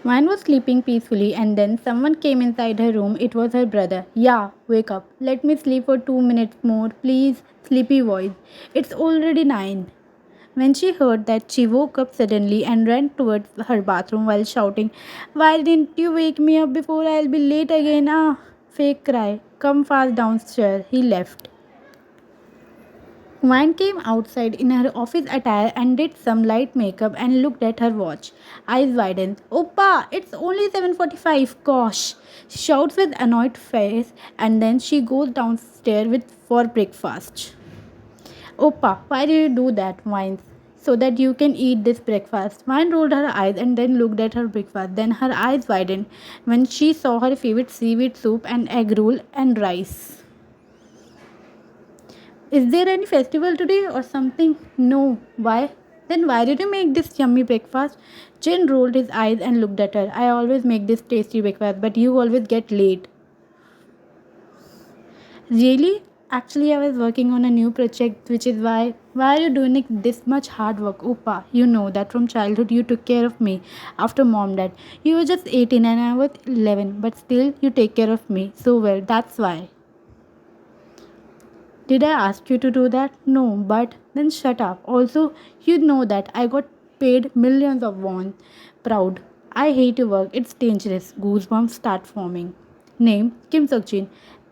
Vine was sleeping peacefully, and then someone came inside her room. It was her brother. Yeah, wake up. Let me sleep for 2 minutes more, please. Sleepy voice. It's already 9. When she heard that, she woke up suddenly and ran towards her bathroom while shouting, why didn't you wake me up before I'll be late again? Ah, fake cry. Come fast downstairs. He left. Vine came outside in her office attire and did some light makeup and looked at her watch. Eyes widened. Oppa, it's only 7:45. Gosh. She shouts with annoyed face and then she goes downstairs with for breakfast. Oppa, why do you do that? Whines. So that you can eat this breakfast. Vine rolled her eyes and then looked at her breakfast. Then her eyes widened when she saw her favorite seaweed soup and egg roll and rice. Is there any festival today or something? No. Why? Then why did you make this yummy breakfast? Jin rolled his eyes and looked at her. I always make this tasty breakfast, but you always get late. Really? Actually, I was working on a new project, which is why are you doing this much hard work? Opa, you know that from childhood you took care of me after mom died. You were just 18 and I was 11, but still you take care of me so well. That's why. Did I ask you to do that? No, but then shut up. Also, you know that I got paid millions of won. Proud. I hate to work. It's dangerous. Goosebumps start forming. Name Kim Seokjin.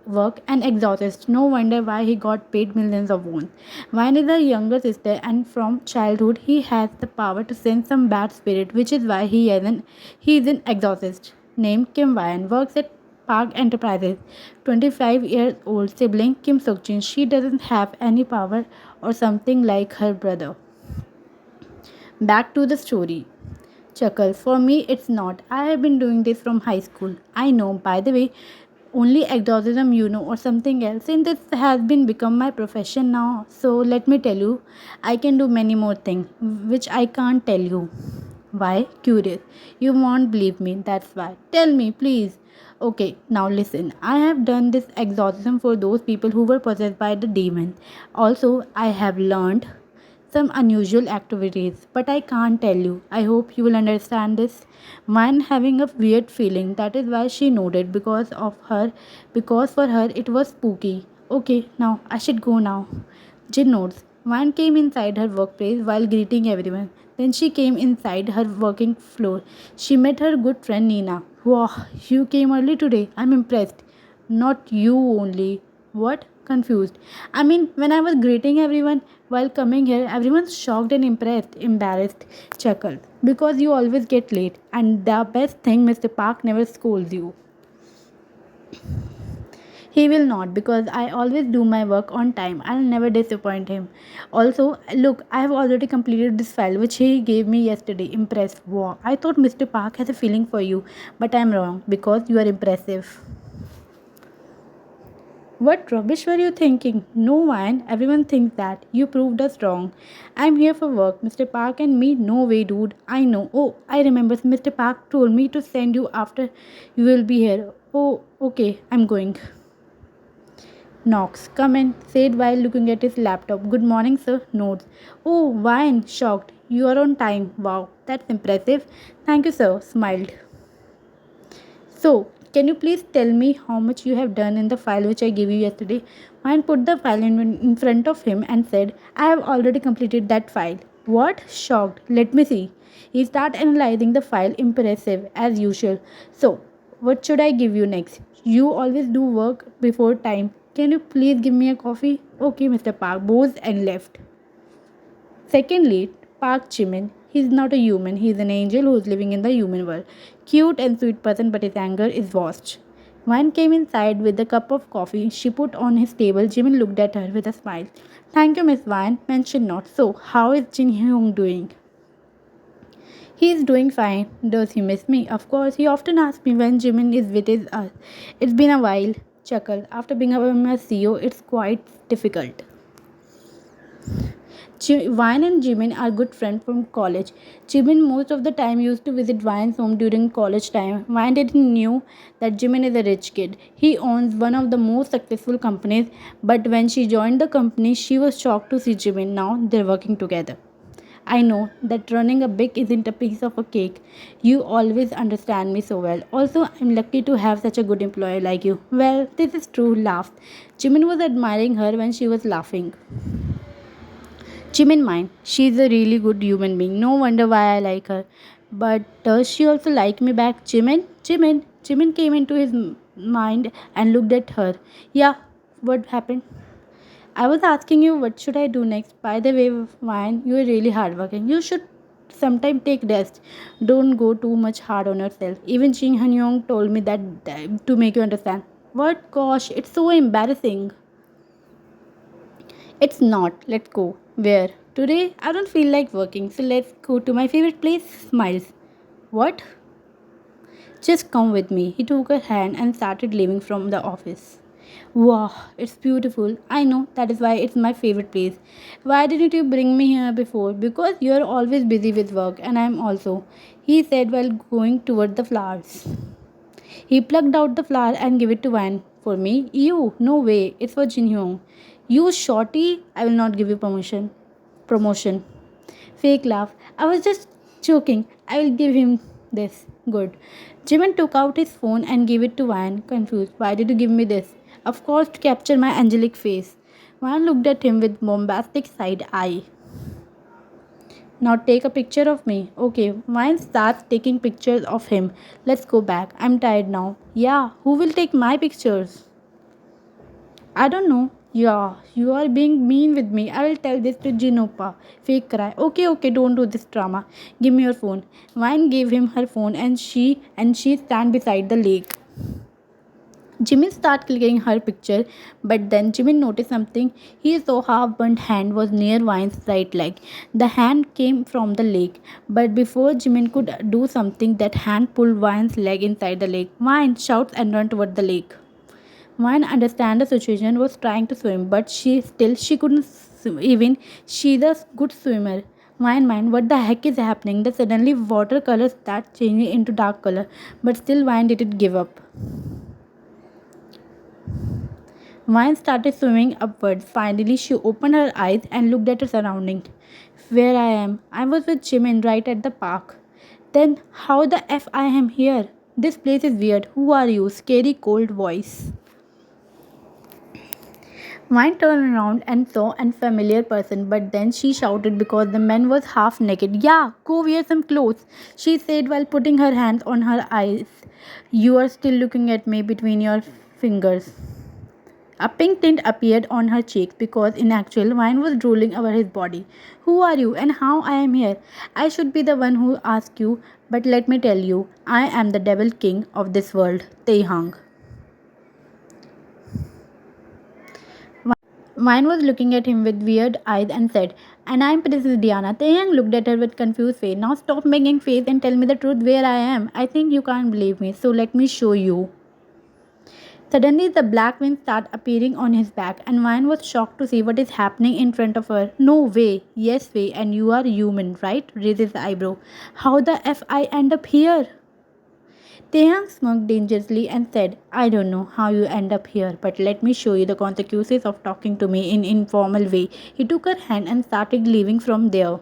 Work and exhausted. No wonder why he got paid millions of won. Vine is a younger sister, and from childhood he has the power to send some bad spirit, which is why he is in exhausted. Name Kim Vine works at Park Enterprises. 25-year old sibling Kim Seokjin. She doesn't have any power or something like her brother. Back to the story. Chuckle. For me, it's not. I have been doing this from high school. I know, by the way, only exorcism you know or something else. And this has been become my profession now. So let me tell you, I can do many more things which I can't tell you. Why? Curious. You won't believe me. That's why. Tell me, please. Okay, now listen. I have done this exorcism for those people who were possessed by the demon. Also, I have learned some unusual activities, but I can't tell you. I hope you will understand this. Mine having a weird feeling. That is why she nodded because for her it was spooky. Okay, now I should go now. Jin nods. Van came inside her workplace while greeting everyone. Then she came inside her working floor. She met her good friend Nina. Wow, you came early today. I'm impressed. Not you only. What? Confused. I mean, when I was greeting everyone while coming here, everyone's shocked and impressed, embarrassed, chuckled. Because you always get late. And the best thing, Mr. Park never scolds you. He will not because I always do my work on time. I'll never disappoint him. Also, look, I have already completed this file which he gave me yesterday. Impressed. Wow. I thought Mr. Park has a feeling for you, but I'm wrong because you are impressive. What rubbish were you thinking? No one. Everyone thinks that. You proved us wrong. I'm here for work. Mr. Park and me? No way, dude. I know. Oh, I remember. Mr. Park told me to send you after you will be here. Oh, okay. I'm going. Knocks. Come in, said while looking at his laptop. Good morning, sir. Notes. Oh, wine. Shocked. You are on time. Wow, that's impressive. Thank you, sir. Smiled. So, can you please tell me how much you have done in the file which I gave you yesterday? Wine put the file in front of him and said, I have already completed that file. What? Shocked. Let me see. He started analyzing the file, impressive as usual. So, what should I give you next? You always do work before time. Can you please give me a coffee? Okay, Mr. Park bows and left. Secondly, Park Jimin. He's not a human, he's an angel who's living in the human world. Cute and sweet person, but his anger is vast. Vine came inside with a cup of coffee she put on his table. Jimin looked at her with a smile. Thank you, Miss Vine. Mention not. So, how is Jin Hyung doing? He is doing fine. Does he miss me? Of course, he often asks me when Jimin is with us. It's been a while. Chuckle. After being a CEO, it's quite difficult. Vine and Jimin are good friends from college. Jimin most of the time used to visit Vine's home during college time. Vine didn't knew that Jimin is a rich kid. He owns one of the most successful companies, but when she joined the company, she was shocked to see Jimin. Now they're working together. I know that running a big isn't a piece of a cake. You always understand me so well. Also, I'm lucky to have such a good employer like you. Well, this is true, laughed. Jimin was admiring her when she was laughing. Jimin mind, she's a really good human being. No wonder why I like her. But does she also like me back? Jimin came into his mind and looked at her. Yeah, what happened? I was asking you what should I do next. By the way, Ryan, you are really hardworking. You should sometime take rest. Don't go too much hard on yourself. Even Shin Han Yong told me that to make you understand. What gosh, it's so embarrassing. It's not. Let's go. Where? Today I don't feel like working, so let's go to my favorite place. Smiles. What? Just come with me. He took her hand and started leaving from the office. Wow, it's beautiful. I know that is why it's my favorite place. Why didn't you bring me here before? Because you're always busy with work, and I'm also, he said while going toward the flowers. He plucked out the flower and gave it to Van. For me? You? No way. It's for Jin Hyung. You shorty? I will not give you permission. Promotion. Fake laugh. I was just joking. I will give him this. Good. Jimin took out his phone and gave it to Van, confused. Why did you give me this? Of course, to capture my angelic face. Van looked at him with bombastic side eye. Now take a picture of me. Okay, Vine starts taking pictures of him. Let's go back. I'm tired now. Yeah, who will take my pictures? I don't know. Yeah, you are being mean with me. I will tell this to Jinopa. Fake cry. Okay, don't do this drama. Give me your phone. Vine gave him her phone and she stand beside the lake. Jimin started clicking her picture, but then Jimin noticed something. He saw half-burnt hand was near Vine's right leg. The hand came from the lake, but before Jimin could do something, that hand pulled Vine's leg inside the lake. Vine shouts and ran toward the lake. Vine understand the situation, was trying to swim, but she couldn't even. She's a good swimmer. Vine mind, what the heck is happening? Then suddenly watercolor start changing into dark color, but still Vine didn't give up. Vine started swimming upwards. Finally, she opened her eyes and looked at her surroundings. Where I am? I was with Jimin right at the park. Then, how the F I am here? This place is weird. Who are you? Scary, cold voice. Vine turned around and saw an unfamiliar person, but then she shouted because the man was half naked. Yeah, go wear some clothes, she said while putting her hands on her eyes. You are still looking at me between your fingers. A pink tint appeared on her cheeks because in actual wine was drooling over his body. Who are you and how I am here? I should be the one who asked you, but let me tell you, I am the devil king of this world, Taehyung. Wine was looking at him with weird eyes and said, and I'm Princess Diana. Taehyung looked at her with confused face. Now stop making face and tell me the truth where I am. I think you can't believe me, so let me show you. Suddenly, the black wings start appearing on his back, and Vine was shocked to see what is happening in front of her. No way, yes way, and you are human, right? Raises the eyebrow. How the F I end up here? Taeyang smirked dangerously and said, I don't know how you end up here, but let me show you the consequences of talking to me in informal way. He took her hand and started leaving from there.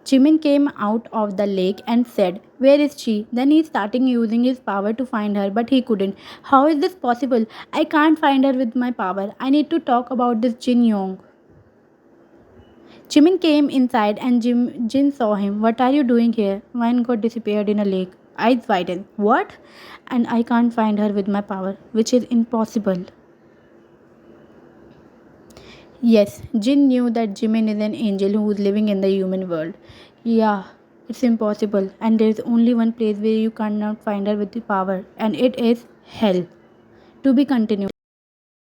Jimin came out of the lake and said, where is she? Then he started using his power to find her, but he couldn't. How is this possible? I can't find her with my power. I need to talk about this Jin Yong. Jimin came inside and Jin saw him. What are you doing here? Vine got disappeared in a lake. Eyes widened. What? And I can't find her with my power, which is impossible. Yes, Jin knew that Jimin is an angel who is living in the human world. Yeah, it's impossible, and there is only one place where you cannot find her with the power, and it is hell. To be continued.